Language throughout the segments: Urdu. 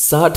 60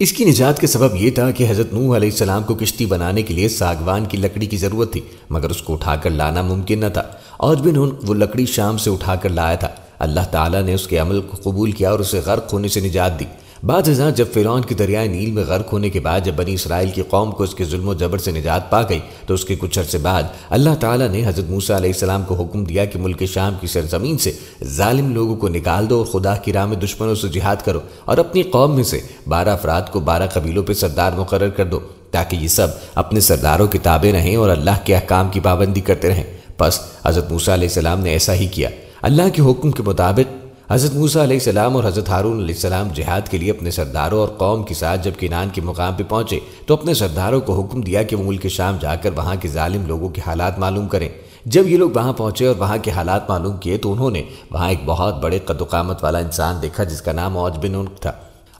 اس کی نجات کا سبب یہ تھا کہ حضرت نوح علیہ السلام کو کشتی بنانے کے لیے ساگوان کی لکڑی کی ضرورت تھی، مگر اس کو اٹھا کر لانا ممکن نہ تھا۔ اور بھی نوح وہ لکڑی شام سے اٹھا کر لایا تھا۔ اللہ تعالیٰ نے اس کے عمل کو قبول کیا اور اسے غرق ہونے سے نجات دی۔ بعد ازاں جب فرعون کے دریائے نیل میں غرق ہونے کے بعد جب بنی اسرائیل کی قوم کو اس کے ظلم و جبر سے نجات پا گئی تو اس کے کچھ عرصے بعد اللہ تعالیٰ نے حضرت موسیٰ علیہ السلام کو حکم دیا کہ ملک شام کی سرزمین سے ظالم لوگوں کو نکال دو اور خدا کی راہ میں دشمنوں سے جہاد کرو، اور اپنی قوم میں سے 12 افراد کو 12 قبیلوں پہ سردار مقرر کر دو، تاکہ یہ سب اپنے سرداروں کے تابع رہیں اور اللہ کے احکام کی پابندی کرتے رہیں۔ پس حضرت موسیٰ علیہ السلام نے ایسا ہی کیا۔ اللہ کے حکم کے مطابق حضرت موسیٰ علیہ السلام اور حضرت ہارون علیہ السلام جہاد کے لیے اپنے سرداروں اور قوم کے ساتھ جب کنعان کے مقام پہ پہنچے تو اپنے سرداروں کو حکم دیا کہ وہ ملک شام جا کر وہاں کے ظالم لوگوں کے حالات معلوم کریں۔ جب یہ لوگ وہاں پہنچے اور وہاں کے حالات معلوم کیے تو انہوں نے وہاں ایک بہت بڑے قد و قامت والا انسان دیکھا جس کا نام اوج بن عنق تھا۔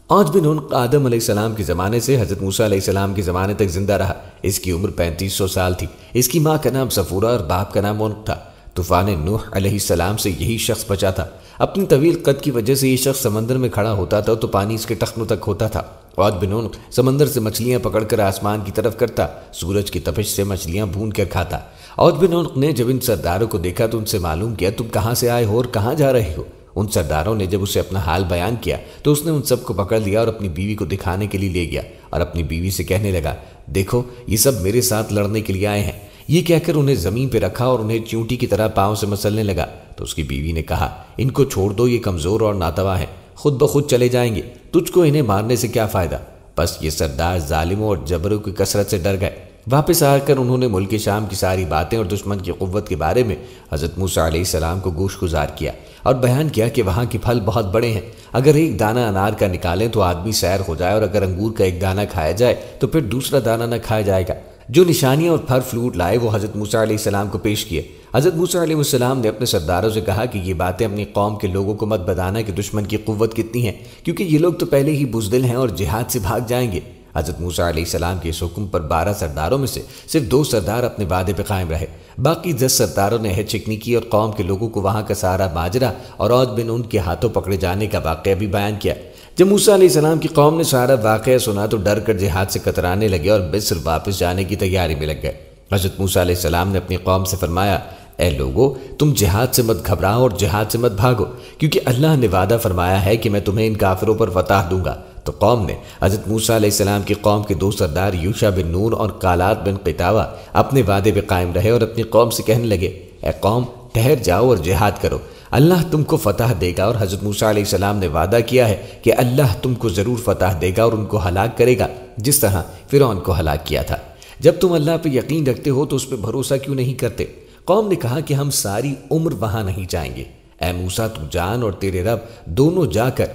اوج بن عنق آدم علیہ السلام کے زمانے سے حضرت موسیٰ علیہ السلام کے زمانے تک زندہ رہا۔ اس کی عمر 3500 سال تھی۔ اس کی ماں کا نام صفورہ اور باپ کا نام عنق تھا۔ طوفان نوح علیہ السلام سے یہی شخص بچا تھا۔ اپنی طویل قد کی وجہ سے یہ شخص سمندر میں کھڑا ہوتا تھا تو پانی اس کے ٹخنوں تک ہوتا تھا۔ اوج بن عنق سمندر سے مچھلیاں پکڑ کر آسمان کی طرف کرتا، سورج کی تپش سے مچھلیاں بھون کر کھاتا۔ اوج بن عنق نے جب ان سرداروں کو دیکھا تو ان سے معلوم کیا تم کہاں سے آئے ہو اور کہاں جا رہے ہو؟ ان سرداروں نے جب اسے اپنا حال بیان کیا تو اس نے ان سب کو پکڑ لیا اور اپنی بیوی کو دکھانے کے لیے لے گیا اور اپنی بیوی سے کہنے لگا، دیکھو یہ سب میرے ساتھ لڑنے کے لیے آئے ہیں۔ یہ کہہ کر انہیں زمین پہ رکھا اور انہیں چیونٹی کی طرح پاؤں سے مسلنے لگا۔ تو اس کی بیوی نے کہا، ان کو چھوڑ دو، یہ کمزور اور ناتوا ہیں، خود بخود چلے جائیں گے، تجھ کو انہیں مارنے سے کیا فائدہ؟ بس یہ سردار ظالموں اور جبروں کی کثرت سے ڈر گئے۔ واپس آ کر انہوں نے ملک شام کی ساری باتیں اور دشمن کی قوت کے بارے میں حضرت موسیٰ علیہ السلام کو گوش گزار کیا اور بیان کیا کہ وہاں کے پھل بہت بڑے ہیں، اگر ایک دانہ انار کا نکالیں تو آدمی سیر ہو جائے، اور اگر انگور کا ایک دانہ کھایا جائے تو پھر دوسرا دانہ نہ کھایا جائے گا۔ جو نشانیاں اور پھل فروٹ لائے وہ حضرت موسیٰ علیہ السلام کو پیش کیے۔ حضرت موسیٰ علیہ السلام نے اپنے سرداروں سے کہا کہ یہ باتیں اپنی قوم کے لوگوں کو مت بتانا کہ دشمن کی قوت کتنی ہے، کیونکہ یہ لوگ تو پہلے ہی بزدل ہیں اور جہاد سے بھاگ جائیں گے۔ حضرت موسیٰ علیہ السلام کے اس حکم پر 12 سرداروں میں سے صرف 2 سردار اپنے وعدے پہ قائم رہے۔ باقی 10 سرداروں نے عہد شکنی کی اور قوم کے لوگوں کو وہاں کا سارا ماجرا اور اوج بن عنق کے ہاتھوں پکڑے جانے کا واقعہ بھی بیان کیا۔ جب موسیٰ علیہ السلام کی قوم نے سارا واقعہ سنا تو ڈر کر جہاد سے کترانے لگے اور مصر واپس جانے کی تیاری میں لگ گئے۔ حضرت موسیٰ علیہ السلام نے اپنی قوم سے فرمایا، اے لوگو، تم جہاد سے مت گھبراؤ اور جہاد سے مت بھاگو، کیونکہ اللہ نے وعدہ فرمایا ہے کہ میں تمہیں ان کافروں پر فتح دوں گا۔ تو قوم نے حضرت موسیٰ علیہ السلام کی قوم کے 2 سردار یوشع بن نون اور کالات بن قطاوہ اپنے وعدے پہ قائم رہے اور اپنی قوم سے کہنے لگے، اے قوم، ٹھہر جاؤ اور جہاد کرو، اللہ تم کو فتح دے گا۔ اور حضرت موسیٰ علیہ السلام نے وعدہ کیا ہے کہ اللہ تم کو ضرور فتح دے گا اور ان کو ہلاک کرے گا جس طرح فرعون کو ہلاک کیا تھا۔ جب تم اللہ پہ یقین رکھتے ہو تو اس پہ بھروسہ کیوں نہیں کرتے؟ قوم نے کہا کہ ہم ساری عمر وہاں نہیں جائیں گے۔ اے موسیٰ، تو جان اور تیرے رب دونوں جا کر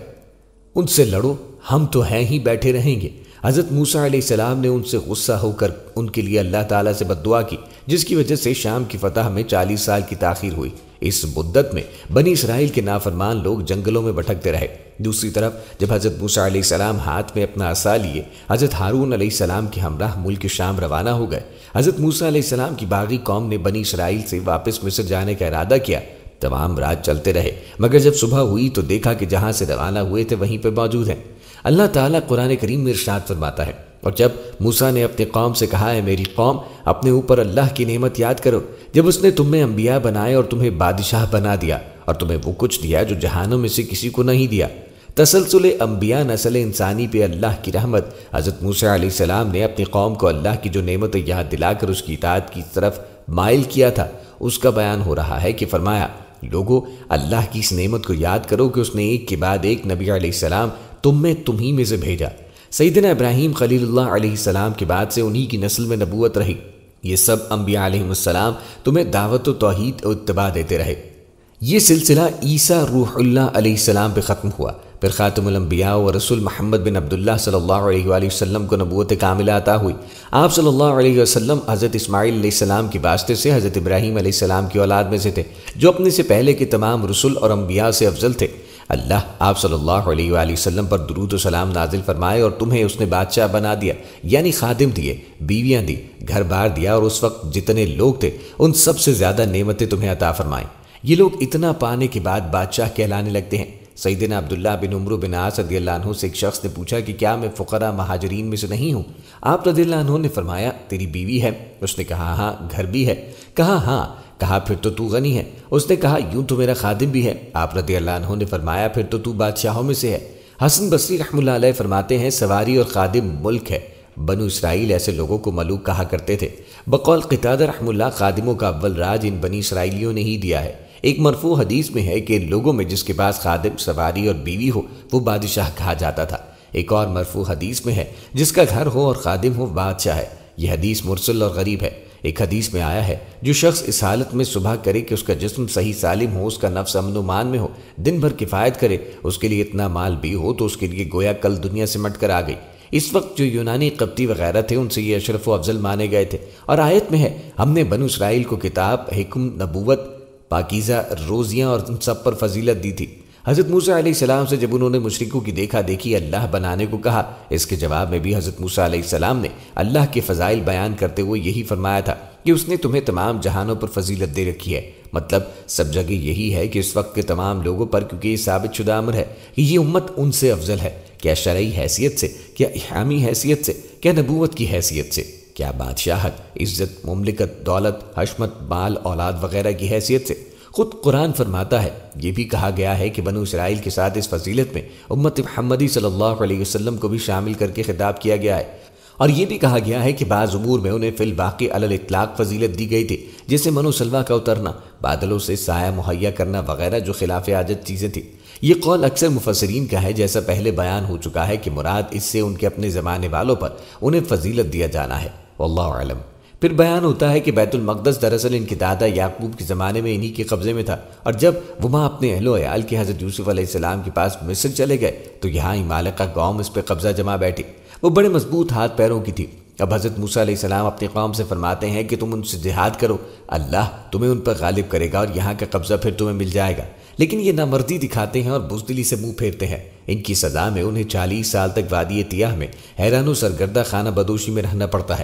ان سے لڑو، ہم تو ہیں ہی بیٹھے رہیں گے۔ حضرت موسیٰ علیہ السلام نے ان سے غصہ ہو کر ان کے لیے اللہ تعالیٰ سے بد دعا کی، جس کی وجہ سے شام کی فتح میں 40 سال کی تاخیر ہوئی۔ اس مدت میں بنی اسرائیل کے نافرمان لوگ جنگلوں میں بھٹکتے رہے۔ دوسری طرف جب حضرت موسیٰ علیہ السلام ہاتھ میں اپنا عصا لیے حضرت ہارون علیہ السلام کے ہمراہ ملک شام روانہ ہو گئے، حضرت موسیٰ علیہ السلام کی باغی قوم نے بنی اسرائیل سے واپس مصر جانے کا ارادہ کیا۔ تمام رات چلتے رہے، مگر جب صبح ہوئی تو دیکھا کہ جہاں سے روانہ ہوئے تھے وہیں پہ موجود ہیں۔ اللہ تعالیٰ قرآن کریم میں ارشاد فرماتا ہے، اور جب موسیٰ نے اپنی قوم سے کہا، ہے میری قوم، اپنے اوپر اللہ کی نعمت یاد کرو جب اس نے تمہیں انبیاء بنائے اور تمہیں بادشاہ بنا دیا اور تمہیں وہ کچھ دیا جو جہانوں میں سے کسی کو نہیں دیا۔ تسلسل انبیاء نسل انسانی پہ اللہ کی رحمت۔ حضرت موسیٰ علیہ السلام نے اپنی قوم کو اللہ کی جو نعمت یاد دلا کر اس کی اطاعت کی طرف مائل کیا تھا اس کا بیان ہو رہا ہے کہ فرمایا، لوگو، اللہ کی اس نعمت کو یاد کرو کہ اس نے ایک کے بعد ایک نبی علیہ السلام تمہیں میں سے بھیجا۔ سیدنا ابراہیم خلیل اللہ علیہ السلام کے بعد سے انہی کی نسل میں نبوت رہی۔ یہ سب انبیاء علیہ السلام تمہیں دعوت و توحید و اتباع دیتے رہے۔ یہ سلسلہ عیسیٰ روح اللہ علیہ السلام پہ ختم ہوا، پھر خاتم الانبیاء و رسول محمد بن عبداللہ صلی اللہ علیہ وآلہ وسلم کو نبوت کاملہ عطا ہوئی۔ آپ صلی اللہ علیہ وسلم حضرت اسماعیل علیہ السلام کی واسطے سے حضرت ابراہیم علیہ السلام کی اولاد میں سے تھے، جو اپنے سے پہلے کے تمام رسول اور انبیاء سے افضل تھے۔ اللہ آپ صلی اللہ علیہ وآلہ وسلم پر درود و سلام نازل فرمائے اور تمہیں اس نے بادشاہ بنا دیا، یعنی خادم دیے، بیویاں دی، گھر بار دیا، اور اس وقت جتنے لوگ تھے ان سب سے زیادہ نعمتیں تمہیں عطا فرمائیں۔ یہ لوگ اتنا پانے کے بعد بادشاہ کہلانے لگتے ہیں، سیدنا عبداللہ بن عمرو بن عاص رضی اللہ عنہ سے ایک شخص نے پوچھا کہ کیا میں فقراء مہاجرین میں سے نہیں ہوں؟ آپ رضی اللہ عنہ نے فرمایا تیری بیوی ہے؟ اس نے کہا ہاں گھر بھی ہے۔ کہا ہاں۔ کہا پھر تو غنی ہے۔ اس نے کہا یوں تو میرا خادم بھی ہے۔ آپ رضی اللہ عنہ نے فرمایا پھر تو بادشاہوں میں سے ہے۔ حسن بصری رحمہ اللہ علیہ فرماتے ہیں سواری اور خادم ملک ہے۔ بنو اسرائیل ایسے لوگوں کو ملوک کہا کرتے تھے۔ بقول قتادہ رحمہ اللہ خادموں کا اول راج ان بنی اسرائیلیوں نے ہی دیا ہے۔ ایک مرفوع حدیث میں ہے کہ لوگوں میں جس کے پاس خادم، سواری اور بیوی ہو وہ بادشاہ کہا جاتا تھا۔ ایک اور مرفوع حدیث میں ہے جس کا گھر ہو اور خادم ہو بادشاہ ہے۔ یہ حدیث مرسل اور غریب ہے۔ ایک حدیث میں آیا ہے جو شخص اس حالت میں صبح کرے کہ اس کا جسم صحیح سالم ہو، اس کا نفس امن و مان میں ہو، دن بھر کفایت کرے، اس کے لیے اتنا مال بھی ہو تو اس کے لیے گویا کل دنیا سے مٹ کر آ گئی۔ اس وقت جو یونانی قبطی وغیرہ تھے ان سے یہ اشرف و افضل مانے گئے تھے، اور آیت میں ہے ہم نے بنو اسرائیل کو کتاب، حکم، نبوت، پاکیزہ روزیاں اور ان سب پر فضیلت دی تھی۔ حضرت موسیٰ علیہ السلام سے جب انہوں نے مشرکوں کی دیکھا دیکھی اللہ بنانے کو کہا، اس کے جواب میں بھی حضرت موسیٰ علیہ السلام نے اللہ کے فضائل بیان کرتے ہوئے یہی فرمایا تھا کہ اس نے تمہیں تمام جہانوں پر فضیلت دے رکھی ہے۔ مطلب سب جگہ یہی ہے کہ اس وقت کے تمام لوگوں پر، کیونکہ یہ ثابت شدہ امر ہے کہ یہ امت ان سے افضل ہے، کیا شرعی حیثیت سے، کیا احامی حیثیت سے، کیا نبوت کی حیثیت سے، کیا بادشاہت، عزت، مملکت، دولت، حشمت، مال، اولاد وغیرہ کی حیثیت سے۔ خود قرآن فرماتا ہے، یہ بھی کہا گیا ہے کہ بنو اسرائیل کے ساتھ اس فضیلت میں امت محمدی صلی اللہ علیہ وسلم کو بھی شامل کر کے خطاب کیا گیا ہے، اور یہ بھی کہا گیا ہے کہ بعض امور میں انہیں فی الباقی علی الاطلاق فضیلت دی گئی تھی، جیسے من و سلوہ کا اترنا، بادلوں سے سایہ مہیا کرنا وغیرہ جو خلاف عادت چیزیں تھیں۔ یہ قول اکثر مفسرین کا ہے، جیسا پہلے بیان ہو چکا ہے کہ مراد اس سے ان کے اپنے زمانے والوں پر انہیں فضیلت دیا جانا ہے، واللہ اعلم۔ پھر بیان ہوتا ہے کہ بیت المقدس دراصل ان کے دادا یعقوب کے زمانے میں انہی کے قبضے میں تھا، اور جب وہ وہاں اپنے اہل و عیال کے حضرت یوسف علیہ السلام کے پاس مصر چلے گئے تو یہاں عمالقہ قوم اس پہ قبضہ جما بیٹھی۔ وہ بڑے مضبوط ہاتھ پیروں کی تھی۔ اب حضرت موسیٰ علیہ السلام اپنی قوم سے فرماتے ہیں کہ تم ان سے جہاد کرو، اللہ تمہیں ان پر غالب کرے گا اور یہاں کا قبضہ پھر تمہیں مل جائے گا، لیکن یہ نامردی دکھاتے ہیں اور بزدلی سے منہ پھیرتے ہیں۔ ان کی سزا میں انہیں 40 سال تک وادی تیاہ میں حیران و سرگردہ خانہ بدوشی میں رہنا پڑتا ہے۔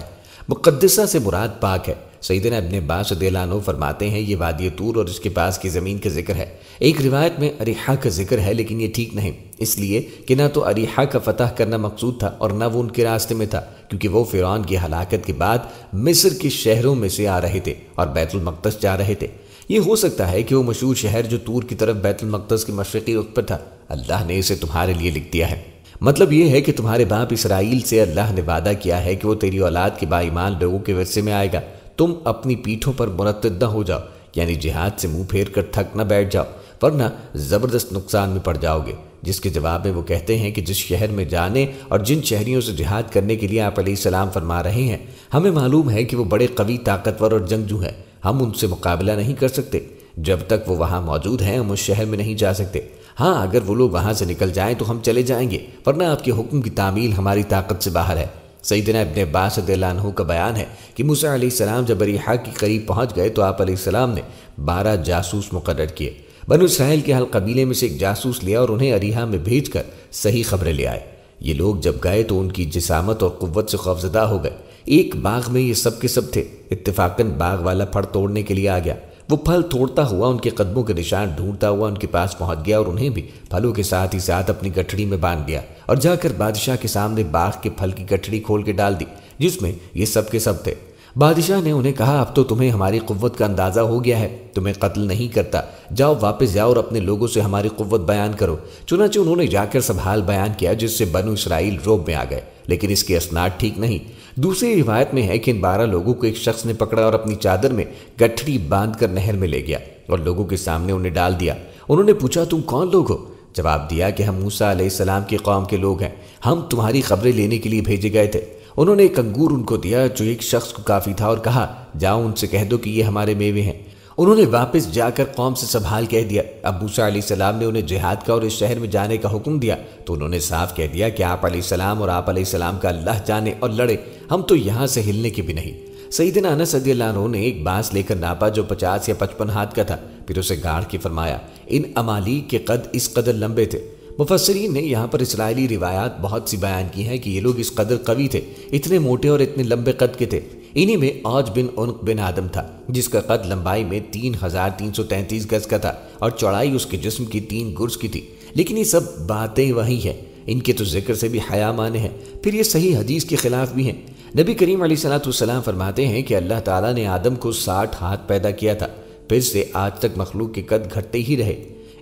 مقدسہ سے مراد پاک ہے۔ سیدنا ابن عباس رضی اللہ عنہ فرماتے ہیں یہ وادی طور اور اس کے پاس کی زمین کا ذکر ہے۔ ایک روایت میں اریحہ کا ذکر ہے، لیکن یہ ٹھیک نہیں، اس لیے کہ نہ تو اریحہ کا فتح کرنا مقصود تھا اور نہ وہ ان کے راستے میں تھا، کیونکہ وہ فرعون کی ہلاکت کے بعد مصر کے شہروں میں سے آ رہے تھے اور بیت المقدس جا رہے تھے۔ یہ ہو سکتا ہے کہ وہ مشہور شہر جو طور کی طرف بیت المقدس کے مشرقی رخ پر تھا، اللہ نے اسے تمہارے لیے لکھ دیا ہے۔ مطلب یہ ہے کہ تمہارے باپ اسرائیل سے اللہ نے وعدہ کیا ہے کہ وہ تیری اولاد کے با ایمان لوگوں کے ورثے میں آئے گا، تم اپنی پیٹھوں پر مرتد نہ ہو جاؤ، یعنی جہاد سے منہ پھیر کر تھک نہ بیٹھ جاؤ، ورنہ زبردست نقصان میں پڑ جاؤ گے۔ جس کے جواب میں وہ کہتے ہیں کہ جس شہر میں جانے اور جن شہریوں سے جہاد کرنے کے لیے آپ علیہ السلام فرما رہے ہیں، ہمیں معلوم ہے کہ وہ بڑے قوی، طاقتور اور جنگجو ہیں، ہم ان سے مقابلہ نہیں کر سکتے۔ جب تک وہ وہاں موجود ہیں ہم اس شہر میں نہیں جا سکتے۔ ہاں اگر وہ لوگ وہاں سے نکل جائیں تو ہم چلے جائیں گے، ورنہ آپ کے حکم کی تعمیل ہماری طاقت سے باہر ہے۔ سیدنا ابن عباس رضی اللہ عنہ کا بیان ہے کہ موسیٰ علیہ السلام جب اریحہ کے قریب پہنچ گئے تو آپ علیہ السلام نے 12 جاسوس مقرر کیے۔ بنو اسرائیل کے ہر قبیلے میں سے ایک جاسوس لیا اور انہیں اریحہ میں بھیج کر صحیح خبریں لے آئے۔ یہ لوگ جب گئے تو ان کی جسامت اور قوت سے خوفزدہ ہو گئے۔ ایک باغ میں یہ سب کے سب تھے، اتفاقاً باغ والا پھل توڑنے کے لیے آ گیا۔ وہ پھل توڑتا ہوا ان کے قدموں کے نشان ڈھونڈتا ہوا ان کے پاس پہنچ گیا اور انہیں بھی پھلوں کے ساتھ ہی ساتھ اپنی گٹھڑی میں باندھ دیا اور جا کر بادشاہ کے سامنے باغ کے پھل کی گٹھڑی کھول کے ڈال دی جس میں یہ سب کے سب تھے۔ بادشاہ نے انہیں کہا اب تو تمہیں ہماری قوت کا اندازہ ہو گیا ہے، تمہیں قتل نہیں کرتا، جاؤ واپس جاؤ اور اپنے لوگوں سے ہماری قوت بیان کرو۔ چنانچہ انہوں نے جا کر سب حال بیان کیا، جس سے بنو اسرائیل روب میں آ گئے، لیکن اس کی اسناد ٹھیک نہیں۔ دوسری روایت میں ہے کہ ان 12 لوگوں کو ایک شخص نے پکڑا اور اپنی چادر میں گٹھڑی باندھ کر نہر میں لے گیا اور لوگوں کے سامنے انہیں ڈال دیا۔ انہوں نے پوچھا تم کون لوگ ہو؟ جواب دیا کہ ہم موسیٰ علیہ السلام کی قوم کے لوگ ہیں، ہم تمہاری خبریں لینے کے لیے بھیجے گئے تھے۔ انہوں نے ایک انگور ان کو دیا جو ایک شخص کو کافی تھا اور کہا جاؤ ان سے کہہ دو کہ یہ ہمارے میوے ہیں۔ انہوں نے واپس جا کر قوم سے سب حال کہہ دیا۔ اب موسیٰ علیہ السلام نے انہیں جہاد کا اور اس شہر میں جانے کا حکم دیا تو انہوں نے صاف کہہ دیا کہ آپ علیہ السلام اور آپ علیہ السلام کا اللہ جانے اور لڑے، ہم تو یہاں سے ہلنے کے بھی نہیں۔ سیدنا انس رضی اللہ عنہ نے ایک بانس لے کر ناپا جو 50 یا 55 ہاتھ کا تھا، پھر اسے گاڑ کے فرمایا ان امالیک کے قد اس قدر لمبے تھے۔ مفسرین نے یہاں پر اسرائیلی روایات بہت سی بیان کی ہیں کہ یہ لوگ اس قدر قوی تھے، اتنے موٹے اور اتنے لمبے قد کے تھے۔ انہی میں عوج بن عنق بن آدم تھا، جس کا قد لمبائی میں 3333 گز کا تھا اور چوڑائی اس کے جسم کی 3 گز کی تھی۔ لیکن یہ سب باتیں وہی ہیں، ان کے تو ذکر سے بھی حیا مانے ہیں، پھر یہ صحیح حدیث کے خلاف بھی ہیں۔ نبی کریم علیہ السلام فرماتے ہیں کہ اللہ تعالیٰ نے آدم کو 60 ہاتھ پیدا کیا تھا، پھر سے آج تک مخلوق کے قد گھٹتے ہی رہے۔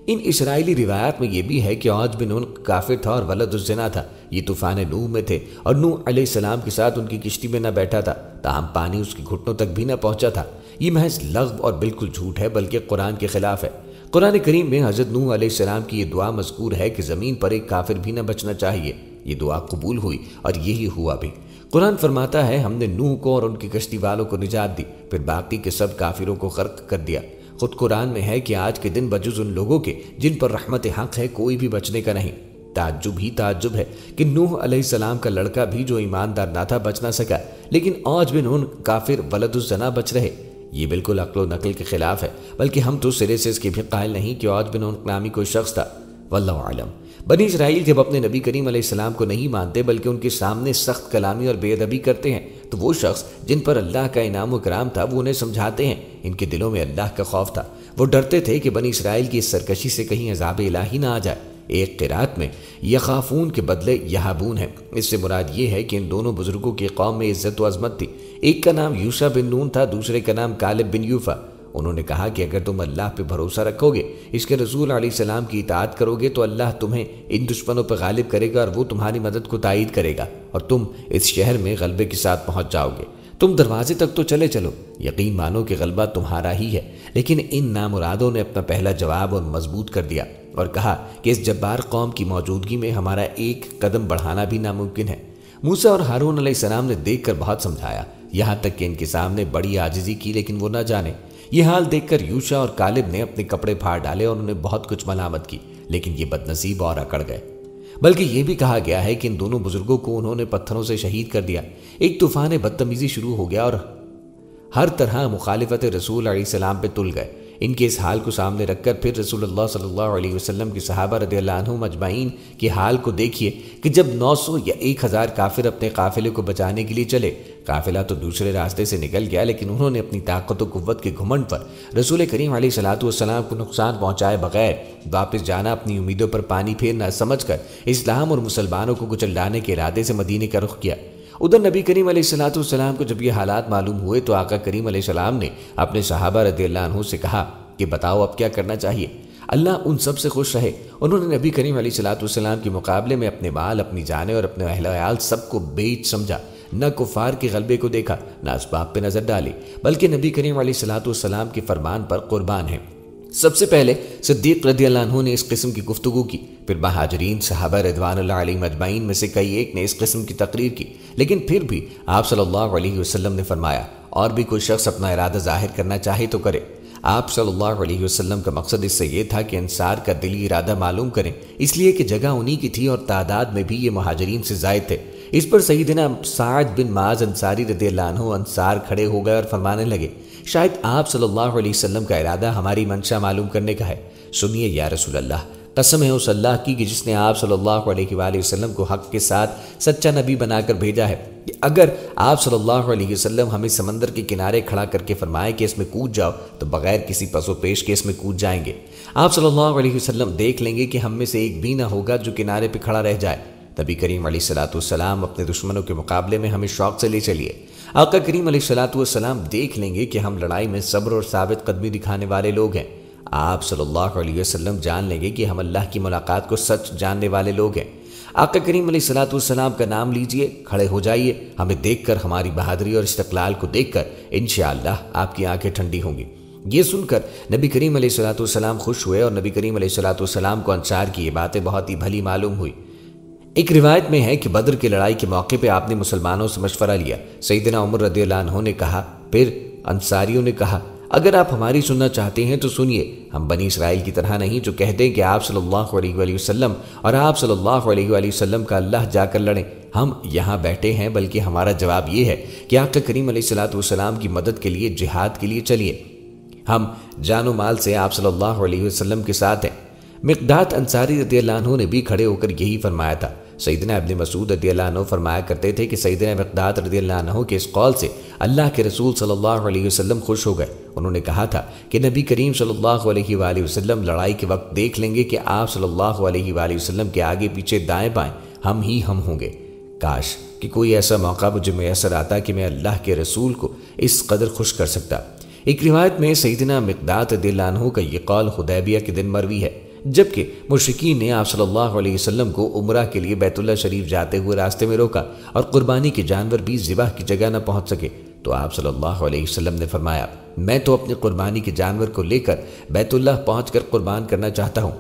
ان اسرائیلی روایات میں یہ بھی ہے کہ عوج بن عنق کافر تھا اور ولد الزنا تھا۔ یہ طوفان نوح میں تھے اور نوح علیہ السلام کے ساتھ ان کی کشتی میں نہ بیٹھا تھا، تاہم پانی اس کے گھٹنوں تک بھی نہ پہنچا تھا۔ یہ محض لغو اور بالکل جھوٹ ہے، بلکہ قرآن کے خلاف ہے۔ قرآن کریم میں حضرت نوح علیہ السلام کی یہ دعا مذکور ہے کہ زمین پر ایک کافر بھی نہ بچنا چاہیے۔ یہ دعا قبول ہوئی اور یہی ہوا بھی۔ قرآن فرماتا ہے ہم نے نوح کو اور ان کی کشتی والوں کو نجات دی، پھر باقی کے سب کافروں کو غرق کر دیا۔ خود قرآن میں ہے کہ آج کے دن بجز ان لوگوں کے جن پر رحمت حق ہے کوئی بھی بچنے کا نہیں۔ تعجب ہی تعجب ہے کہ نوح علیہ السلام کا لڑکا بھی جو ایماندار نہ تھا بچ نہ سکا، لیکن عوج بن عنق کافر ولد الزنا بچ رہے۔ یہ بالکل عقل و نقل کے خلاف ہے، بلکہ ہم تو سرے سے اس کے بھی قائل نہیں کہ عوج بن عنق نامی کوئی شخص تھا۔ واللہ اعلم۔ بنی اسرائیل جب اپنے نبی کریم علیہ السلام کو نہیں مانتے بلکہ ان کے سامنے سخت کلامی اور بے ادبی کرتے ہیں، تو وہ شخص جن پر اللہ کا انعام و کرام تھا وہ انہیں سمجھاتے ہیں۔ ان کے دلوں میں اللہ کا خوف تھا، وہ ڈرتے تھے کہ بنی اسرائیل کی اس سرکشی سے کہیں عذاب الہی نہ آ جائے۔ ایک قرات میں یخافون کے بدلے یہابون ہے۔ اس سے مراد یہ ہے کہ ان دونوں بزرگوں کی قوم میں عزت و عظمت تھی۔ ایک کا نام یوشع بن نون تھا، دوسرے کا نام کالب بن یوفا۔ انہوں نے کہا کہ اگر تم اللہ پہ بھروسہ رکھو گے، اس کے رسول علیہ السلام کی اطاعت کرو گے تو اللہ تمہیں ان دشمنوں پہ غالب کرے گا اور وہ تمہاری مدد کو تائید کرے گا اور تم اس شہر میں غلبے کے ساتھ پہنچ جاؤ گے۔ تم دروازے تک تو چلے چلو، یقین مانو کہ غلبہ تمہارا ہی ہے۔ لیکن ان نامرادوں نے اپنا پہلا جواب اور مضبوط کر دیا اور کہا کہ اس جبار قوم کی موجودگی میں ہمارا ایک قدم بڑھانا بھی ناممکن ہے۔ موسیٰ اور ہارون علیہ السلام نے دیکھ کر بہت سمجھایا، یہاں تک کہ ان کے سامنے بڑی عاجزی کی، لیکن وہ نہ جانے۔ یہ حال دیکھ کر یوشع اور کالب نے اپنے کپڑے پھاڑ ڈالے اور انہیں بہت کچھ ملامت کی، لیکن یہ بدنصیب اور اکڑ گئے۔ بلکہ یہ بھی کہا گیا ہے کہ ان دونوں بزرگوں کو انہوں نے پتھروں سے شہید کر دیا۔ ایک طوفان بدتمیزی شروع ہو گیا اور ہر طرح مخالفت رسول علیہ السلام پہ تل گئے۔ ان کے اس حال کو سامنے رکھ کر پھر رسول اللہ صلی اللہ علیہ وسلم کے صحابہ رضی اللہ عنہم اجمعین کے حال کو دیکھیے کہ جب 900 یا 1000 کافر اپنے قافلے کو بچانے کے لیے چلے، قافلہ تو دوسرے راستے سے نکل گیا، لیکن انہوں نے اپنی طاقت و قوت کے گھمنڈ پر رسول کریم علیہ السلام کو نقصان پہنچائے بغیر واپس جانا اپنی امیدوں پر پانی پھیرنا سمجھ کر اسلام اور مسلمانوں کو کچل ڈالنے کے ارادے سے مدینے کا رخ کیا۔ ادھر نبی کریم علیہ السلام کو جب یہ حالات معلوم ہوئے تو آقا کریم علیہ السلام نے اپنے صحابہ رضی اللہ عنہ سے کہا کہ بتاؤ اب کیا کرنا چاہیے۔ اللہ ان سب سے خوش رہے۔ انہوں نے نبی کریم علیہ السلام کے مقابلے میں اپنے مال، اپنی جانیں اور اپنے اہل وعیال سب کو بیچ سمجھا، نہ کفار کے غلبے کو دیکھا، نہ اسباب پہ نظر ڈالی، بلکہ نبی کریم علیہ السلام کے فرمان پر قربان ہیں۔ سب سے پہلے صدیق رضی اللہ عنہ نے اس قسم کی گفتگو کی، پھر مہاجرین صحابہ رضوان اللہ علیہم اجمعین میں سے کئی ایک نے اس قسم کی تقریر کی، لیکن پھر بھی آپ صلی اللہ علیہ وسلم نے فرمایا اور بھی کوئی شخص اپنا ارادہ ظاہر کرنا چاہے تو کرے۔ آپ صلی اللہ علیہ وسلم کا مقصد اس سے یہ تھا کہ انصار کا دلی ارادہ معلوم کریں، اس لیے کہ جگہ انہی کی تھی اور تعداد میں بھی یہ مہاجرین سے زائد تھے۔ اس پر سیدنا سعد بن معاذ انصاری رضی اللہ عنہ انصار کھڑے ہو گئے اور فرمانے لگے، شاید آپ صلی اللہ علیہ وسلم کا ارادہ ہماری منشا معلوم کرنے کا ہے۔ سنیے یا رسول اللہ، قسم ہے اس اللہ کی کہ جس نے آپ صلی اللہ علیہ وآلہ وسلم کو حق کے ساتھ سچا نبی بنا کر بھیجا ہے، کہ اگر آپ صلی اللہ علیہ وسلم ہمیں سمندر کے کنارے کھڑا کر کے فرمائے کہ اس میں کود جاؤ تو بغیر کسی پس و پیش کے اس میں کود جائیں گے۔ آپ صلی اللہ علیہ وسلم دیکھ لیں گے کہ ہم میں سے ایک بھی نہ ہوگا جو کنارے پہ کھڑا رہ جائے۔ نبی کریم علیہ السلام اپنے دشمنوں کے مقابلے میں ہمیں شوق سے لے چلیے۔ آقا کریم علیہ السلام دیکھ لیں گے کہ ہم لڑائی میں صبر اور ثابت قدمی دکھانے والے لوگ ہیں۔ آپ صلی اللہ علیہ وسلم جان لیں گے کہ ہم اللہ کی ملاقات کو سچ جاننے والے لوگ ہیں۔ آقا کریم علیہ السلام کا نام لیجئے، کھڑے ہو جائیے، ہمیں دیکھ کر، ہماری بہادری اور استقلال کو دیکھ کر انشاءاللہ آپ کی آنکھیں ٹھنڈی ہوں گی۔ یہ سن کر نبی کریم علیہ السلام خوش ہوئے اور نبی کریم علیہ السلام کو انصار کی یہ باتیں بہت ہی بھلی معلوم ہوئی۔ ایک روایت میں ہے کہ بدر کی لڑائی کے موقع پہ آپ نے مسلمانوں سے مشورہ لیا۔ سیدنا عمر رضی اللہ عنہ نے کہا، پھر انصاریوں نے کہا، اگر آپ ہماری سننا چاہتے ہیں تو سنیے، ہم بنی اسرائیل کی طرح نہیں جو کہہ دیں کہ آپ صلی اللہ علیہ وآلہ وسلم اور آپ صلی اللہ علیہ وآلہ وسلم کا اللہ جا کر لڑیں۔ ہم یہاں بیٹھے ہیں، بلکہ ہمارا جواب یہ ہے کہ آقا کریم علیہ السلام کی مدد کے لیے، جہاد کے لیے چلیے۔ ہم جان و مال سے آپ صلی اللہ علیہ وسلم کے ساتھ ہیں۔ مقداد انصاری رضی اللہ عنہ نے بھی کھڑے ہو کر یہی فرمایا تھا۔ سیدنا ابن مسعود رضی اللہ عنہ فرمایا کرتے تھے کہ سیدنا مقداد رضی اللہ عنہ کے اس قول سے اللہ کے رسول صلی اللہ علیہ وسلم خوش ہو گئے۔ انہوں نے کہا تھا کہ نبی کریم صلی اللہ علیہ وآلہ وسلم لڑائی کے وقت دیکھ لیں گے کہ آپ صلی اللہ علیہ وآلہ وسلم کے آگے پیچھے دائیں بائیں ہم ہوں گے۔ کاش کہ کوئی ایسا موقع مجھے میسر آتا کہ میں اللہ کے رسول کو اس قدر خوش کر سکتا۔ ایک روایت میں سیدنا مقداد رضی اللہ عنہ کا یہ قول حدیبیہ کے دن مروی ہے، جبکہ مشرکین نے آپ صلی اللہ علیہ وسلم کو عمرہ کے لیے بیت اللہ شریف جاتے ہوئے راستے میں روکا اور قربانی کے جانور بھی ذبح کی جگہ نہ پہنچ سکے، تو آپ صلی اللہ علیہ وسلم نے فرمایا میں تو اپنی قربانی کے جانور کو لے کر بیت اللہ پہنچ کر قربان کرنا چاہتا ہوں۔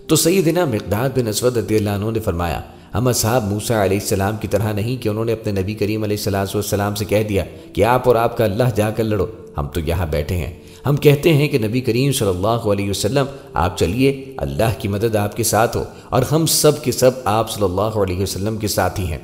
تو سیدنا مقداد بن اسود رضی اللہ عنہ نے فرمایا ہم اصحاب موسیٰ علیہ السلام کی طرح نہیں کہ انہوں نے اپنے نبی کریم علیہ السلام سے کہہ دیا کہ آپ اور آپ کا اللہ جا کر لڑو، ہم تو یہاں بیٹھے ہیں۔ ہم کہتے ہیں کہ نبی کریم صلی اللہ علیہ وسلم آپ چلیے، اللہ کی مدد آپ کے ساتھ ہو، اور ہم سب کے سب آپ صلی اللہ علیہ وسلم کے ساتھی ہیں۔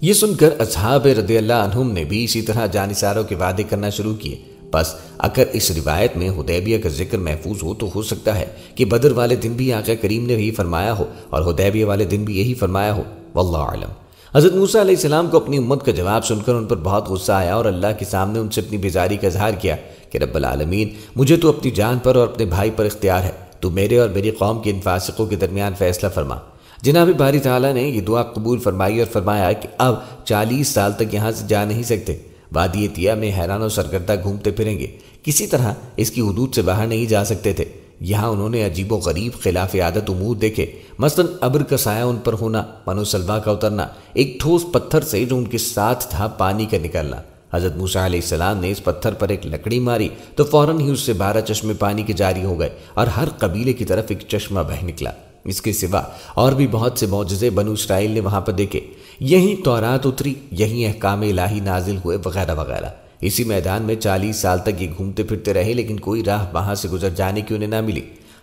یہ سن کر اصحاب رضی اللہ عنہم نے بھی اسی طرح جانثاروں کے وعدے کرنا شروع کیے۔ بس اگر اس روایت میں حدیبیہ کا ذکر محفوظ ہو تو ہو سکتا ہے کہ بدر والے دن بھی آقا کریم نے یہی فرمایا ہو اور حدیبیہ والے دن بھی یہی فرمایا ہو، واللہ اعلم۔ حضرت موسیٰ علیہ السلام کو اپنی امت کا جواب سن کر ان پر بہت غصہ آیا اور اللہ کے سامنے ان سے اپنی بیزاری کا اظہار کیا کہ رب العالمین مجھے تو اپنی جان پر اور اپنے بھائی پر اختیار ہے، تو میرے اور میری قوم کے ان فاسقوں کے درمیان فیصلہ فرما۔ جناب باری تعالیٰ نے یہ دعا قبول فرمائی اور فرمایا کہ اب 40 سال تک یہاں سے جا نہیں سکتے، وادی طیہ میں حیران و سرگردہ گھومتے پھریں گے، کسی طرح اس کی حدود سے باہر نہیں جا سکتے تھے۔ یہاں انہوں نے عجیب و غریب خلاف عادت امور دیکھے، مثلا ابر کا سایہ ان پر ہونا، من و سلوا کا اترنا، ایک ٹھوس پتھر سے جو ان کے ساتھ تھا پانی کا نکلنا۔ حضرت موسیٰ علیہ السلام نے اس پتھر پر ایک لکڑی ماری تو فوراً ہی اس سے 12 چشمے پانی کے جاری ہو گئے اور ہر قبیلے کی طرف ایک چشمہ بہہ نکلا۔ اس کے سوا اور بھی بہت سے معجزے بنو اسرائیل نے وہاں پر دیکھے، یہیں تورات اتری، یہیں احکام الہی نازل ہوئے، وغیرہ وغیرہ۔ اسی میدان میں 40 سال تک یہ گھومتے پھرتے رہے، لیکن کوئی راہ وہاں سے گزر جانے کی انہیں نہ ملی۔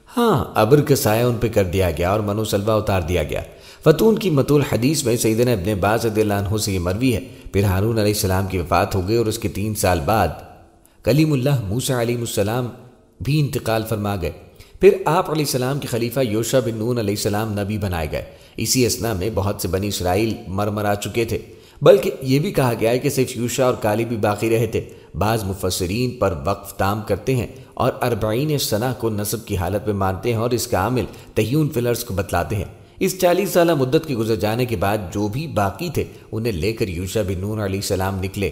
ہاں، ابر کا سایہ ان پہ کر دیا گیا اور من و سلوا اتار دیا گیا۔ فتون کی متول حدیث میں سیدنا ابن عباس رضی اللہ عنہ سے یہ مروی ہے، پھر ہارون علیہ السلام کی وفات ہو گئی اور اس کے 3 سال بعد کلیم اللہ موسیٰ علیہ السلام بھی انتقال فرما گئے۔ پھر آپ علیہ السلام کے خلیفہ یوشع بن نون علیہ السلام نبی بنائے گئے۔ اسی اثنا میں بہت سے بنی اسرائیل مر چکے تھے، بلکہ یہ بھی کہا گیا ہے کہ صرف یوشع اور کالب بھی باقی رہے تھے۔ بعض مفسرین پر وقف تام کرتے ہیں اور 40 سنہ کو نسب کی حالت میں مانتے ہیں اور اس کا عامل تحیون فی الارض کو بتلاتے ہیں۔ اس 40 سالہ مدت کے گزر جانے کے بعد جو بھی باقی تھے انہیں لے کر یوشع بن نون علیہ السلام نکلے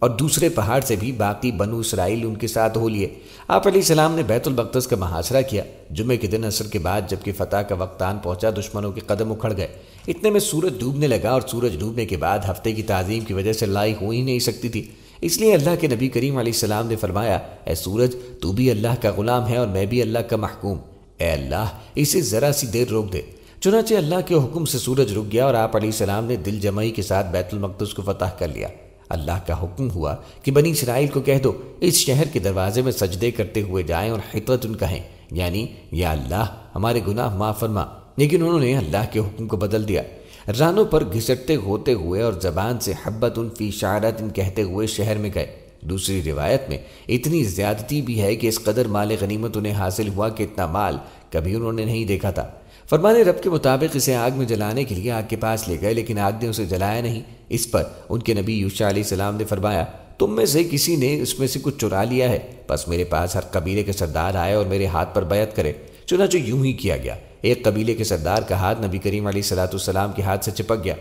اور دوسرے پہاڑ سے بھی باقی بنو اسرائیل ان کے ساتھ ہو لیے۔ آپ علیہ السلام نے بیت المقدس کا محاصرہ کیا۔ جمعے کے دن عصر کے بعد جب کہ فتح کا وقت آن پہنچا، دشمنوں کے قدم اکھڑ گئے۔ اتنے میں سورج ڈوبنے لگا اور سورج ڈوبنے کے بعد ہفتے کی تعظیم کی وجہ سے لڑائی ہو ہی نہیں سکتی تھی، اس لیے اللہ کے نبی کریم علیہ السلام نے فرمایا اے سورج، تو بھی اللہ کا غلام ہے اور میں بھی اللہ کا محکوم، اے اللہ اسے ذرا سی دیر روک دے۔ چنانچہ اللہ کے حکم سے سورج رک گیا اور آپ علیہ السلام نے دل جمعی کے ساتھ بیت المقدس کو فتح کر لیا۔ اللہ کا حکم ہوا کہ بنی اسرائیل کو کہہ دو اس شہر کے دروازے میں سجدے کرتے ہوئے جائیں اور حطتن کہیں، یعنی یا اللہ ہمارے گناہ معاف فرما، لیکن انہوں نے اللہ کے حکم کو بدل دیا۔ رانوں پر گھسٹتے ہوتے ہوئے اور زبان سے حبتن فی شعرتن کہتے ہوئے شہر میں گئے۔ دوسری روایت میں اتنی زیادتی بھی ہے کہ اس قدر مال غنیمت انہیں حاصل ہوا کہ اتنا مال کبھی انہوں نے نہیں دیکھا تھا۔ فرمان رب کے مطابق اسے آگ میں جلانے کے لیے آگ کے پاس لے گئے، لیکن آگ نے اسے جلایا نہیں۔ اس پر ان کے نبی یوشع علیہ السلام نے فرمایا تم میں سے کسی نے اس میں سے کچھ چرا لیا ہے، بس میرے پاس ہر قبیلے کے سردار آئے اور میرے ہاتھ پر بیعت کرے۔ چنانچہ یوں ہی کیا گیا۔ ایک قبیلے کے سردار کا ہاتھ نبی کریم علیہ السلام کے ہاتھ سے چپک گیا۔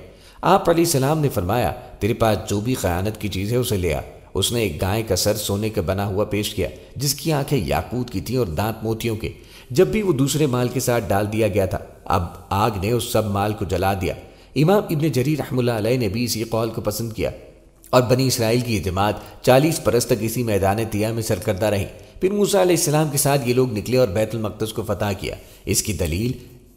آپ علیہ السلام نے فرمایا تیرے پاس جو بھی خیانت کی چیز ہے اسے لے آ۔ اس نے ایک گائے کا سر سونے کا بنا ہوا پیش کیا، جس کی آنکھیں یاقوت کی تھیں اور دانت موتیوں کے۔ جب بھی وہ دوسرے مال کے ساتھ ڈال دیا گیا تھا، اب آگ نے اس سب مال کو جلا دیا۔ امام ابن جریر رحمہ اللہ علیہ نے بھی اسی قول کو پسند کیا اور بنی اسرائیل کی یہ جماعت 40 برس تک اسی میدان طیہ میں سرکردہ رہی۔ پھر موسیٰ علیہ السلام کے ساتھ یہ لوگ نکلے اور بیت المقدس کو فتح کیا۔ اس کی دلیل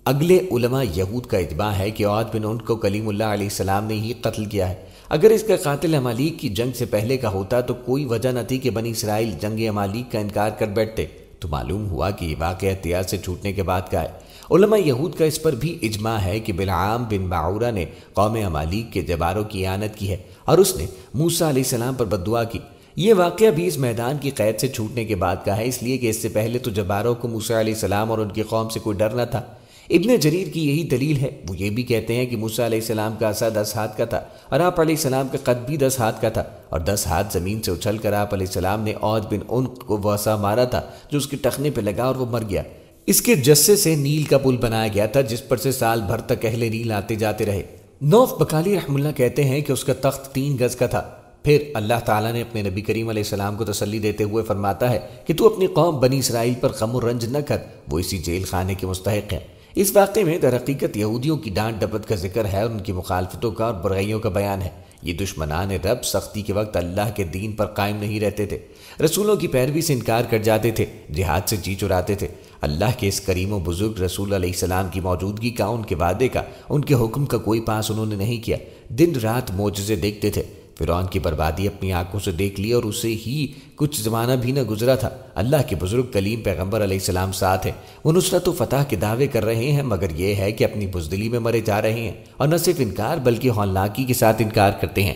اگلے علماء یہود کا اجماع ہے کہ عود بن ان کو کلیم اللہ علیہ السلام نے ہی قتل کیا ہے۔ اگر اس کا قاتل امالیق کی جنگ سے پہلے کا ہوتا تو کوئی وجہ نہ تھی کہ بنی اسرائیل جنگ امالیق کا انکار کر بیٹھتے، تو معلوم ہوا کہ یہ واقعہ طیہ سے چھوٹنے کے بعد کا ہے۔ علماء یہود کا اس پر بھی اجماع ہے کہ بلعام بن باعورہ نے قوم امالیق کے جباروں کی اعانت کی ہے اور اس نے موسیٰ علیہ السلام پر بد دعا کی۔ یہ واقعہ بھی اس میدان کی قید سے چھوٹنے کے بعد کا ہے، اس لیے کہ اس سے پہلے تو جباروں کو موسیٰ علیہ السلام اور ان کی قوم سے کوئی ڈر نہ تھا۔ ابن جریر کی یہی دلیل ہے۔ وہ یہ بھی کہتے ہیں کہ موسیٰ علیہ السلام کا عصا 10 ہاتھ کا تھا اور آپ علیہ السلام کا قد بھی 10 ہاتھ کا تھا، اور 10 ہاتھ زمین سے اچھل کر آپ علیہ السلام نے عوج بن عنق کو وہ عصا مارا تھا جو اس کے ٹخنے پہ لگا اور وہ مر گیا۔ اس کے جسے سے نیل کا پل بنایا گیا تھا جس پر سے سال بھر تک اہل نیل آتے جاتے رہے۔ نوف بکالی رحم اللہ کہتے ہیں کہ اس کا تخت 3 گز کا تھا۔ پھر اللہ تعالیٰ نے اپنے نبی کریم علیہ السلام کو تسلی دیتے ہوئے فرماتا ہے کہ تو اپنی قوم بنی اسرائیل پر غم و رنج نہ کر، وہ اسی جیل خانے کے مستحق ہیں۔ اس واقعے میں در حقیقت یہودیوں کی ڈانٹ ڈپٹ کا ذکر ہے اور ان کی مخالفتوں کا اور برائیوں کا بیان ہے۔ یہ دشمنان رب سختی کے وقت اللہ کے دین پر قائم نہیں رہتے تھے، رسولوں کی پیروی سے انکار کر جاتے تھے، جہاد سے جی چراتے تھے۔ اللہ کے اس کریم و بزرگ رسول علیہ السلام کی موجودگی کا، ان کے وعدے کا، ان کے حکم کا کوئی پاس انہوں نے نہیں کیا۔ دن رات معجزے دیکھتے تھے۔ فرعون کی بربادی اپنی آنکھوں سے دیکھ لی اور اسے ہی کچھ زمانہ بھی نہ گزرا تھا۔ اللہ کے بزرگ کلیم پیغمبر علیہ السلام ساتھ ہیں، وہ نصرت و فتح کے دعوے کر رہے ہیں، مگر یہ ہے کہ اپنی بزدلی میں مرے جا رہے ہیں، اور نہ صرف انکار بلکہ ہولناکی کے ساتھ انکار کرتے ہیں،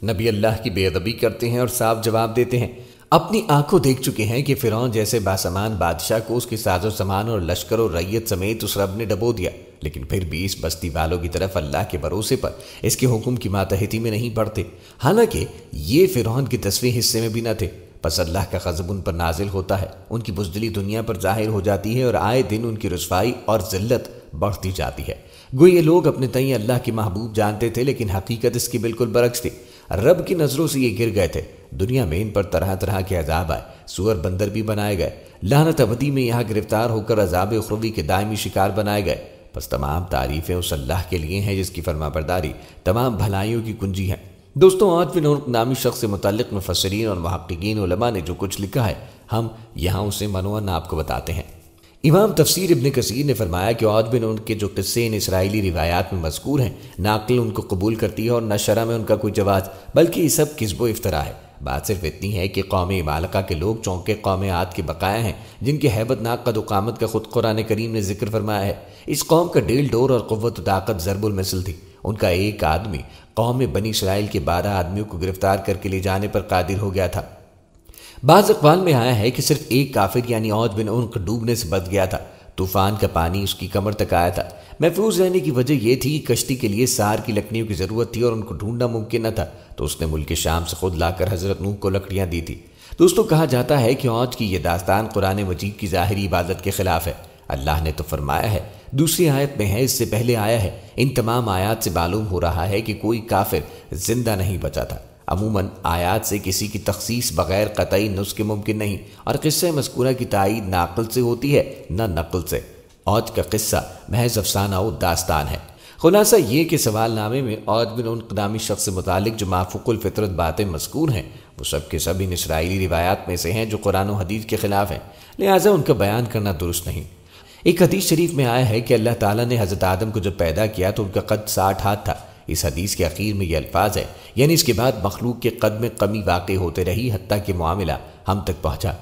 نبی اللہ کی بے ادبی کرتے ہیں اور صاف جواب دیتے ہیں۔ اپنی آنکھوں دیکھ چکے ہیں کہ فرعون جیسے باسمان بادشاہ کو اس کے ساز و سامان اور لشکر و ریت سمیت اس رب نے ڈبو دیا، لیکن پھر بھی اس بستی والوں کی طرف اللہ کے بھروسے پر اس کے حکم کی ماتحتی میں نہیں پڑتے، حالانکہ یہ فرعون کے 10ویں حصے میں بھی نہ تھے۔ پس اللہ کا غضب ان پر نازل ہوتا ہے، ان کی بزدلی دنیا پر ظاہر ہو جاتی ہے اور آئے دن ان کی رسوائی اور ذلت بڑھتی جاتی ہے۔ گویا یہ لوگ اپنے تئیں اللہ کے محبوب جانتے تھے، لیکن حقیقت اس کی بالکل برعکس تھی۔ رب کی نظروں سے یہ گر گئے تھے۔ دنیا میں ان پر طرح طرح کے عذاب آئے، سور بندر بھی بنائے گئے، لعنت ابدی میں یہاں گرفتار ہو کر عذاب اخروی کے دائمی شکار بنائے گئے۔ بس تمام تعریفیں اس اللہ کے لیے ہیں جس کی فرما برداری تمام بھلائیوں کی کنجی ہے۔ دوستوں، عوج بن عنق نامی شخص سے متعلق مفسرین اور محققین علماء نے جو کچھ لکھا ہے، ہم یہاں اسے منوعاً آپ کو بتاتے ہیں۔ امام تفسیر ابن کثیر نے فرمایا کہ عوج بن عنق کے جو قصے ان اسرائیلی روایات میں مذکور ہیں، نہ عقل ان کو قبول کرتی ہے اور نہ شرع میں ان کا کوئی جواز، بلکہ یہ سب کذب و افطرا ہے۔ بات صرف اتنی ہے کہ قوم عمالقہ کے لوگ چونکے قوم عاد کے بقایا ہیں، جن کے ہیبت ناک قد و قامت کا خود قرآن کریم نے ذکر فرمایا ہے۔ اس قوم کا ڈیل ڈور اور قوت و طاقت ضرب المثل تھی۔ ان کا ایک آدمی قوم بنی اسرائیل کے 12 آدمیوں کو گرفتار کر کے لے جانے پر قادر ہو گیا تھا۔ بعض اقوال میں آیا ہے کہ صرف ایک کافر یعنی عوج بن عنق ڈوبنے سے بچ گیا تھا، طوفان کا پانی اس کی کمر تک آیا تھا۔ محفوظ رہنے کی وجہ یہ تھی کہ کشتی کے لیے سار کی لکڑیوں کی ضرورت تھی اور ان کو ڈھونڈنا ممکن نہ تھا، تو اس نے ملک شام سے خود لا کر حضرت نوح کو لکڑیاں دی تھی۔ دوستوں، کہا جاتا ہے کہ عوج کی یہ داستان قرآن مجید کی ظاہری عبادت کے خلاف ہے۔ اللہ نے تو فرمایا ہے، دوسری آیت میں ہے، اس سے پہلے آیا ہے، ان تمام آیات سے معلوم ہو رہا ہے کہ کوئی کافر زندہ نہیں بچا تھا۔ عموماً آیات سے کسی کی تخصیص بغیر قطعی نسخ ممکن نہیں، اور قصہ مذکورہ کی تائید نہ عقل سے ہوتی ہے نہ نقل سے۔ عوج کا قصہ محض افسانہ و داستان ہے۔ خلاصہ یہ کہ سوال نامے میں عوج بن عنق نامی شخص سے متعلق جو مافوق الفطرت باتیں مذکور ہیں، وہ سب کے سب ان اسرائیلی روایات میں سے ہیں جو قرآن و حدیث کے خلاف ہیں، لہٰذا ان کا بیان کرنا درست نہیں۔ ایک حدیث شریف میں آیا ہے کہ اللہ تعالیٰ نے حضرت آدم کو جب پیدا کیا تو ان کا قد 60 ہاتھ تھا۔ اس حدیث کے اخیر میں یہ الفاظ ہے، یعنی اس کے بعد مخلوق کے قد میں کمی واقع ہوتے رہی حتیٰ کہ معاملہ ہم تک پہنچا۔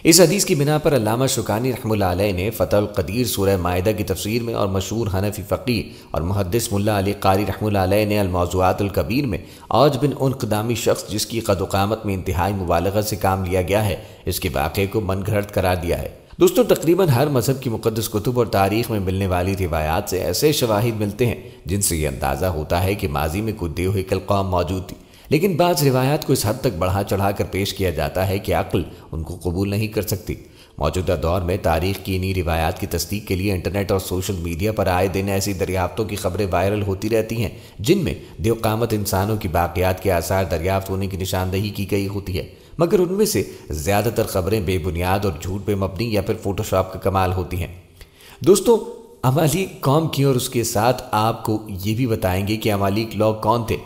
اس حدیث کی بنا پر علامہ شوکانی رحمہ اللہ علیہ نے فتح القدیر سورہ مائدہ کی تفسیر میں اور مشہور حنفی فقیہ اور محدث ملا علی قاری رحمہ اللہ علیہ نے الموضوعات الکبیر میں عوج بن عنق نامی شخص جس کی قد و قامت میں انتہائی مبالغہ سے کام لیا گیا ہے، اس کے واقعے کو من گھڑت قرار دیا ہے۔ دوستوں، تقریباً ہر مذہب کی مقدس کتب اور تاریخ میں ملنے والی روایات سے ایسے شواہد ملتے ہیں جن سے یہ اندازہ ہوتا ہے کہ ماضی میں کوئی دیو ہیکل قوم موجود تھی، لیکن بعض روایات کو اس حد تک بڑھا چڑھا کر پیش کیا جاتا ہے کہ عقل ان کو قبول نہیں کر سکتی۔ موجودہ دور میں تاریخ کی انہی روایات کی تصدیق کے لیے انٹرنیٹ اور سوشل میڈیا پر آئے دن ایسی دریافتوں کی خبریں وائرل ہوتی رہتی ہیں جن میں دیو قامت انسانوں کی باقیات کے آثار دریافت ہونے کی نشاندہی کی گئی ہوتی ہے، مگر ان میں سے زیادہ تر خبریں بے بنیاد اور جھوٹ پہ مبنی یا پھر فوٹو شاپ کا کمال ہوتی ہیں۔ دوستوں، عمالیق قوم کی اور اس کے ساتھ آپ کو یہ بھی بتائیں گے کہ عمالیق لوگ کون تھے،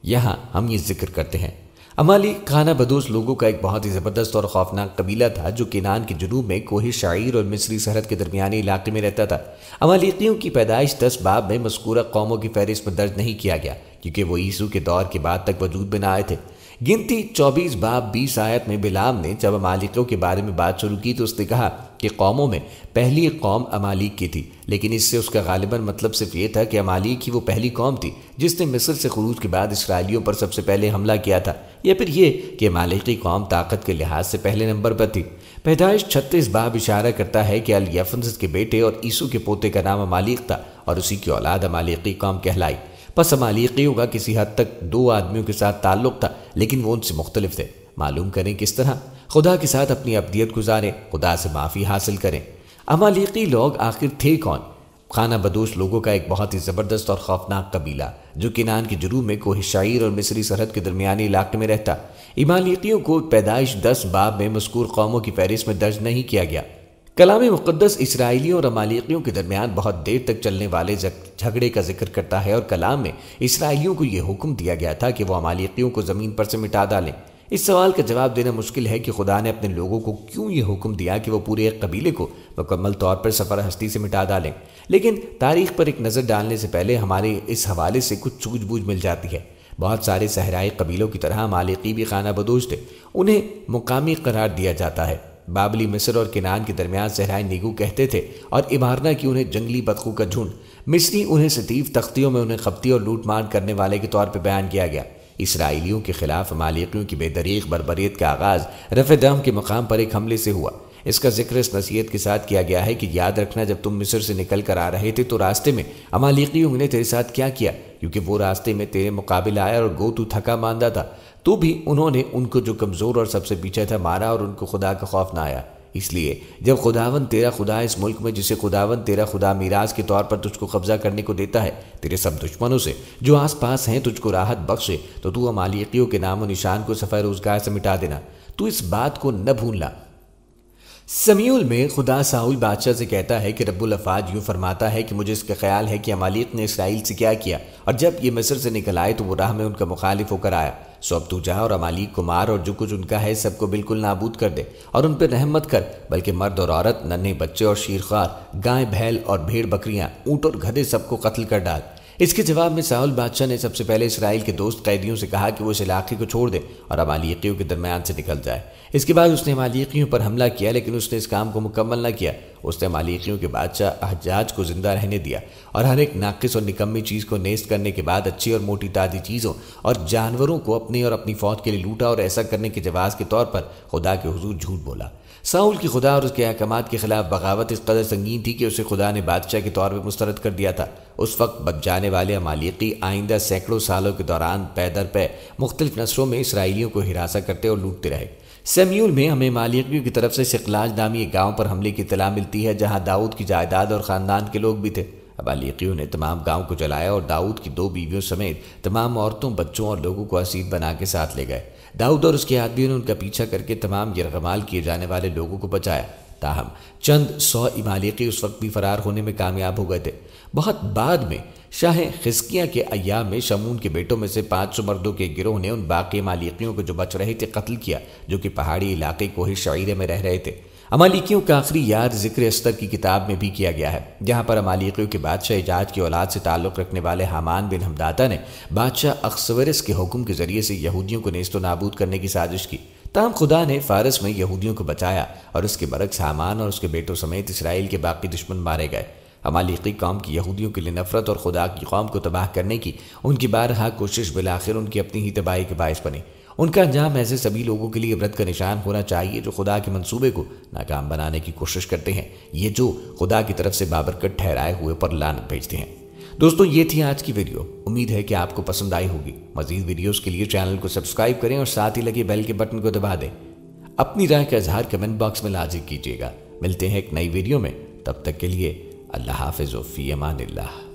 یہاں ہم یہ ذکر کرتے ہیں۔ عمالیق خانہ بدوش لوگوں کا ایک بہت ہی زبردست اور خوفناک قبیلہ تھا جو کنان کے جنوب میں کوہ شعیر اور مصری سرحد کے درمیانی علاقے میں رہتا تھا۔ عمالیقیوں کی پیدائش 10 باب میں مذکورہ قوموں کی فہرست میں درج نہیں کیا گیا کیونکہ وہ عیسو کے دور کے بعد تک وجود میں نہ آئے تھے۔ گنتی 24 باب 20 آیت میں بلعام نے جب عمالیقیوں کے بارے میں بات شروع کی تو اس نے کہا کہ قوموں میں پہلی قوم عمالیق کی تھی، لیکن اس سے اس کا غالباً مطلب صرف یہ تھا کہ عمالیق ہی وہ پہلی قوم تھی جس نے مصر سے خروج کے بعد اسرائیلیوں پر سب سے پہلے حملہ کیا تھا، یا پھر یہ کہ عمالیقی قوم طاقت کے لحاظ سے پہلے نمبر پر تھی۔ پیدائش 36 باب اشارہ کرتا ہے کہ الیفنس کے بیٹے اور عیسو کے پوتے کا نام عمالیق تھا اور اسی کی اولاد عمالیقی قوم کہلائی۔ پس عمالیقیوں کا کسی حد تک 2 آدمیوں کے ساتھ تعلق تھا، لیکن وہ ان سے مختلف تھے۔ معلوم کریں کس طرح؟ خدا کے ساتھ اپنی ابدیت گزاریں، خدا سے معافی حاصل کریں۔ عمالیقی لوگ آخر تھے کون؟ خانہ بدوش لوگوں کا ایک بہت ہی زبردست اور خوفناک قبیلہ جو کنعان کے جنوب میں کوہ شعیر اور مصری سرحد کے درمیانی علاقے میں رہتا۔ عمالیقیوں کو پیدائش 10 باب میں مذکور قوموں کی فہرست میں درج نہیں کیا گیا۔ کلام مقدس اسرائیلیوں اور عمالیقیوں کے درمیان بہت دیر تک چلنے والے جھگڑے کا ذکر کرتا ہے، اور کلام میں اسرائیلیوں کو یہ حکم دیا گیا تھا کہ وہ عمالیقیوں کو زمین پر سے مٹا ڈالیں۔ اس سوال کا جواب دینا مشکل ہے کہ خدا نے اپنے لوگوں کو کیوں یہ حکم دیا کہ وہ پورے ایک قبیلے کو مکمل طور پر سفر ہستی سے مٹا ڈالیں، لیکن تاریخ پر ایک نظر ڈالنے سے پہلے ہمارے اس حوالے سے کچھ سوجھ بوجھ مل جاتی ہے۔ بہت سارے صحرائی قبیلوں کی طرح عمالیقی بھی خانہ بدوش تھے، انہیں مقامی قرار دیا جاتا ہے۔ بابلی مصر اور کنعان کے درمیان صحرائی نیگو کہتے تھے، اور عمارنا کی انہیں جنگلی بدخو کا جھنڈ۔ مصری انہیں ستیف تختیوں میں انہیں خپتی اور لوٹ مار کرنے والے کے طور پہ بیان کیا گیا۔ اسرائیلیوں کے خلاف عمالیقیوں کی بے دریغ بربریت کا آغاز رفع دم کے مقام پر ایک حملے سے ہوا۔ اس کا ذکر اس نصیحت کے ساتھ کیا گیا ہے کہ یاد رکھنا جب تم مصر سے نکل کر آ رہے تھے تو راستے میں عمالیقیوں نے تیرے ساتھ کیا کیا، کیونکہ وہ راستے میں تیرے مقابل آیا اور گو تو تھکا ماندہ تھا، تو بھی انہوں نے ان کو جو کمزور اور سب سے پیچھے تھا مارا، اور ان کو خدا کا خوف نہ آیا۔ اس لیے جب خداوند تیرا خدا اس ملک میں جسے خداوند تیرا خدا میراث کے طور پر تجھ کو قبضہ کرنے کو دیتا ہے تیرے سب دشمنوں سے جو آس پاس ہیں تجھ کو راحت بخشے، تو عمالیقیوں کے نام و نشان کو صفحہ روزگار سے مٹا دینا۔ تو اس بات کو نہ بھولنا۔ سمیول میں خدا ساؤل بادشاہ سے کہتا ہے کہ رب الافواج یوں فرماتا ہے کہ مجھے اس کا خیال ہے کہ عمالیق نے اسرائیل سے کیا کیا، اور جب یہ مصر سے نکل آئے تو وہ راہ میں ان کا مخالف ہو کر آیا۔ سو اب تو جا اور عمالیق کو مار، اور جو کچھ ان کا ہے سب کو بالکل نابود کر دے، اور ان پہ رحم مت کر، بلکہ مرد اور عورت، ننھے بچے اور شیرخوار، گائے بھیل اور بھیڑ بکریاں، اونٹ اور گدھے سب کو قتل کر ڈال۔ اس کے جواب میں ساؤل بادشاہ نے سب سے پہلے اسرائیل کے دوست قیدیوں سے کہا کہ وہ اس علاقے کو چھوڑ دیں اور عمالیقیوں کے درمیان سے نکل جائے۔ اس کے بعد اس نے عمالیقیوں پر حملہ کیا، لیکن اس نے اس کام کو مکمل نہ کیا۔ اس نے عمالیقیوں کے بادشاہ احجاج کو زندہ رہنے دیا، اور ہر ایک ناقص اور نکمی چیز کو نیست کرنے کے بعد اچھی اور موٹی تازی چیزوں اور جانوروں کو اپنی اور اپنی فوج کے لیے لوٹا، اور ایسا کرنے کے جواز کے طور پر خدا کے حضور جھوٹ بولا۔ ساؤل کی خدا اور اس کے احکامات کے خلاف بغاوت اس قدر سنگین تھی کہ اسے خدا نے بادشاہ کے طور پر مسترد کر دیا تھا۔ اس وقت بچ جانے والے عمالیقی آئندہ سینکڑوں سالوں کے دوران پے در پے مختلف نسلوں میں اسرائیلیوں کو ہراساں کرتے اور لوٹتے رہے۔ سمیول میں ہمیں عمالیقیوں کی طرف سے سقلاج نامی ایک گاؤں پر حملے کی اطلاع ملتی ہے، جہاں داؤد کی جائیداد اور خاندان کے لوگ بھی تھے۔ عمالیقیوں نے تمام گاؤں کو جلایا اور داؤد کی 2 بیویوں سمیت تمام عورتوں، بچوں اور لوگوں کو اسیر بنا کے ساتھ لے گئے۔ داؤد اور اس کے آدمیوں نے ان کا پیچھا کر کے تمام یرغمال کیے جانے والے لوگوں کو بچایا، تاہم چند 100 عمالیقی اس وقت بھی فرار ہونے میں کامیاب ہو گئے تھے۔ بہت بعد میں شاہ خزقیہ کے ایام میں شمون کے بیٹوں میں سے 500 مردوں کے گروہ نے ان باقی عمالیقیوں کو جو بچ رہے تھے قتل کیا، جو کہ پہاڑی علاقے کوہ شعیرے میں رہ رہے تھے۔ عمالیقیوں کا آخری یاد ذکر استر کی کتاب میں بھی کیا گیا ہے، جہاں پر عمالیقیوں کے بادشاہ اجاج کی اولاد سے تعلق رکھنے والے حامان بن حمداتا نے بادشاہ اخسورس کے حکم کے ذریعے سے یہودیوں کو نیست و نابود کرنے کی سازش کی۔ تاہم خدا نے فارس میں یہودیوں کو بچایا، اور اس کے برعکس حامان اور اس کے بیٹوں سمیت اسرائیل کے باقی دشمن مارے گئے۔ عمالیقی قوم کی یہودیوں کے لیے نفرت اور خدا کی قوم کو تباہ کرنے کی ان کی بارہا کوشش بالآخر ان کی اپنی ہی تباہی کے باعث بنی۔ ان کا انجام ایسے سبھی لوگوں کے لیے عبرت کا نشان ہونا چاہیے جو خدا کے منصوبے کو ناکام بنانے کی کوشش کرتے ہیں، یہ جو خدا کی طرف سے بابرکت ٹھہرائے ہوئے پر لعنت بھیجتے ہیں۔ دوستو، یہ تھی آج کی ویڈیو، امید ہے کہ آپ کو پسند آئی ہوگی۔ مزید ویڈیوز کے لیے چینل کو سبسکرائب کریں اور ساتھ ہی لگے بیل کے بٹن کو دبا دیں۔ اپنی رائے کا اظہار کمنٹ باکس میں لازم کیجیے گا۔ ملتے ہیں ایک نئی ویڈیو میں، تب تک کے لیے اللہ حافظ و فی امان اللہ۔